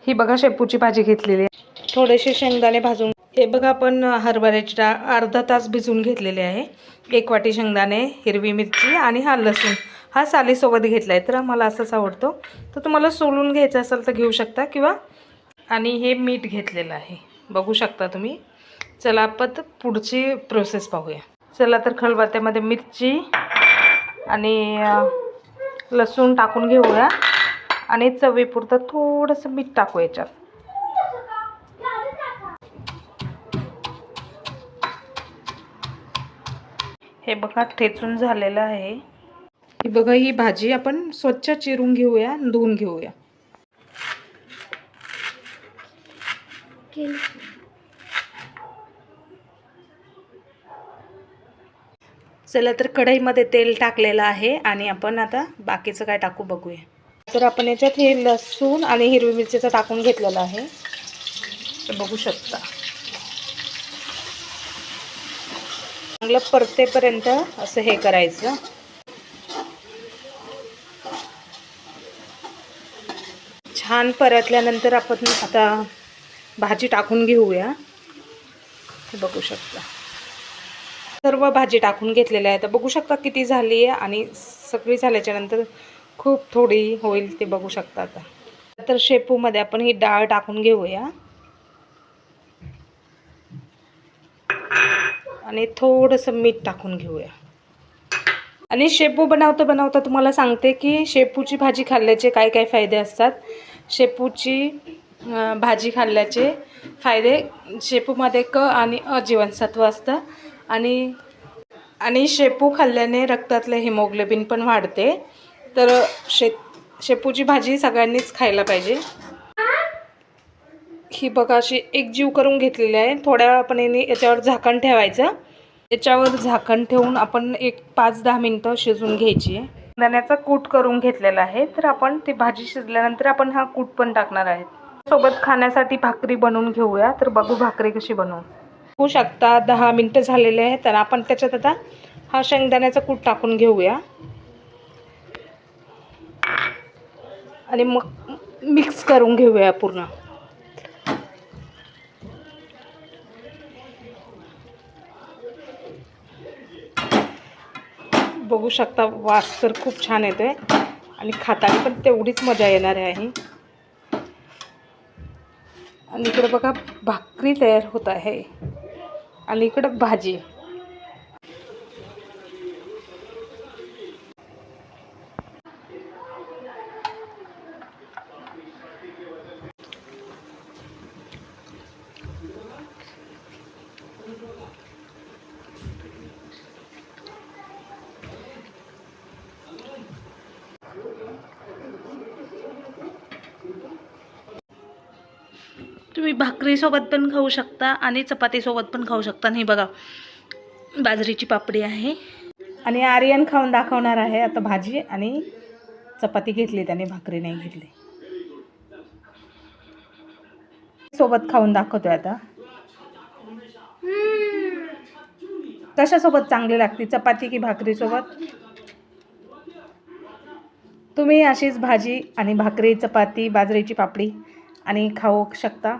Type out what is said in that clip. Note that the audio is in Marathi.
ही बघा शेपूची भाजी घेतलेली आहे। थोडेसे शेंगदाणे भाजून, हे बघा आपण हरभऱ्याची डाळ अर्धा तास भिजवून घेतलेली आहे। 1 वाटी शेंगदाणे, हिरवी मिरची आणि हा लसूण हा सालीसोबत घेतलाय, तर मला असंच आवडतो, तर तुम्हाला सोलून घ्यायचं असेल तर घेऊ शकता किंवा। आणि हे मीठ घेतलेलं आहे, बघू शकता तुम्ही। चला आपण पुढची प्रोसेस पाहूया। चला तर खलबत्त्यामध्ये मिरची आणि लसूण टाकून घेऊया आणि चवीपुरतं थोडंसं मीठ टाकू याच्यात। हे बघा ठेचून झालेलं आहे। ही बघा ही भाजी आपण स्वच्छ चिरून घेऊया, धुवून घेऊया। चला तर कढईमध्ये तेल टाकलेलं आहे आणि आपण आता बाकीचं काय टाकू बघूया। तर आपण याच्यात हे लसूण आणि हिरवी मिरचीचं टाकून घेतलेलं आहे, तर बघू शकता। चांगलं परतेपर्यंत असं हे करायचं। छान परतल्यानंतर आपण आता भाजी टाकून घेऊया। बघू शकता सर्व भाजी टाकून घेतलेली आहे, तर बघू शकता किती झाली आहे आणि सगळी झाल्याच्या नंतर खूप थोडी होईल ते बघू शकता। आता तर शेपूमध्ये आपण ही डाळ टाकून घेऊया आणि थोडंसं मीठ टाकून घेऊया। आणि शेपू बनवता तुम्हाला सांगते की शेपूची भाजी खाल्ल्याचे काय काय फायदे असतात। शेपूची भाजी खाल्ल्याचे फायदे, शेपूमध्ये क आणि अ जीवनसत्व असतं आणि शेपू खाल्ल्याने रक्तातले हिमोग्लोबिन पण वाढते। तर शेपूची भाजी सगळ्यांनीच खायला पाहिजे। ही बघा अशी एकजीव करून घेतलेली आहे। थोड्या वेळ आपण याच्यावर झाकण ठेवायचं, याच्यावर झाकण ठेवून आपण 5-10 मिनिटं शिजवून घ्यायची आहे। दाण्याचा कूट करून घेतलेला आहे, तर आपण ती भाजी शिजल्यानंतर आपण हा कूट पण टाकणार आहे। सोबत खाण्यासाठी भाकरी बनवून घेऊया, तर बघू भाकरी कशी बनवू। होऊ शकता 10 मिनिटं झालेले आहेत, तर आपण त्याच्यात आता हा शेंगदाण्याचा कूट टाकून घेऊया आणि मग मिक्स करून घेऊया पूर्ण। बघू शकता वास तर खूप छान येतोय आणि खाताना पण तेवढीच मजा येणार आहे। आणि इकडे बघा भाकरी तयार होत आहे आणि इकडे भाजी। तुम्ही भाकरीसोबत पण खाऊ शकता आणि चपातीसोबत पण खाऊ शकता। आणि बघा बाजरीची पापडी आहे आणि आर्यन खाऊन दाखवणार आहे आता। भाजी आणि चपाती घेतली त्याने, भाकरी नाही घेतली, सोबत खाऊन दाखवतोय आता। कशासोबत चांगली लागते, चपाती की भाकरी सोबत? तुम्ही अशीच भाजी आणि भाकरी, चपाती, बाजरीची पापडी आणि खाऊ शकता।